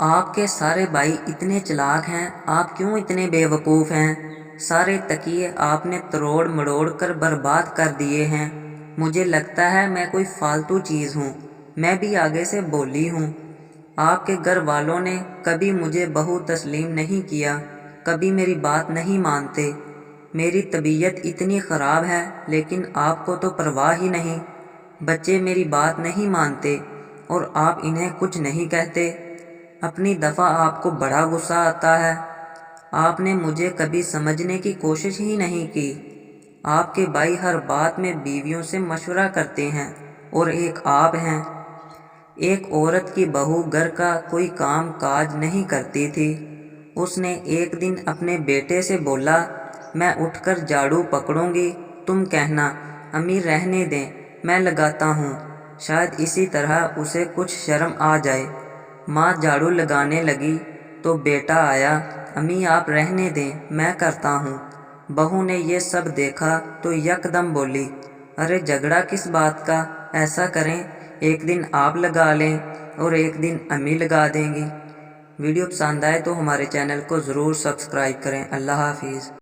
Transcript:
आपके सारे भाई इतने चालाक हैं, आप क्यों इतने बेवकूफ़ हैं। सारे तकिए आपने तरोड़ मरोड़ कर बर्बाद कर दिए हैं। मुझे लगता है मैं कोई फालतू चीज़ हूँ। मैं भी आगे से बोली हूँ। आपके घर वालों ने कभी मुझे बहू तस्लीम नहीं किया, कभी मेरी बात नहीं मानते। मेरी तबीयत इतनी ख़राब है लेकिन आपको तो परवाह ही नहीं। बच्चे मेरी बात नहीं मानते और आप इन्हें कुछ नहीं कहते। अपनी दफ़ा आपको बड़ा गुस्सा आता है। आपने मुझे कभी समझने की कोशिश ही नहीं की। आपके भाई हर बात में बीवियों से मशवरा करते हैं और एक आप हैं। एक औरत की बहू घर का कोई काम काज नहीं करती थी। उसने एक दिन अपने बेटे से बोला, मैं उठकर झाड़ू पकड़ूंगी, तुम कहना अम्मी रहने दें, मैं लगाता हूँ। शायद इसी तरह उसे कुछ शर्म आ जाए। माँ झाड़ू लगाने लगी तो बेटा आया, अम्मी आप रहने दें, मैं करता हूँ। बहू ने ये सब देखा तो यकदम बोली, अरे झगड़ा किस बात का, ऐसा करें एक दिन आप लगा लें और एक दिन अम्मी लगा देंगी। वीडियो पसंद आए तो हमारे चैनल को ज़रूर सब्सक्राइब करें। अल्लाह हाफिज़।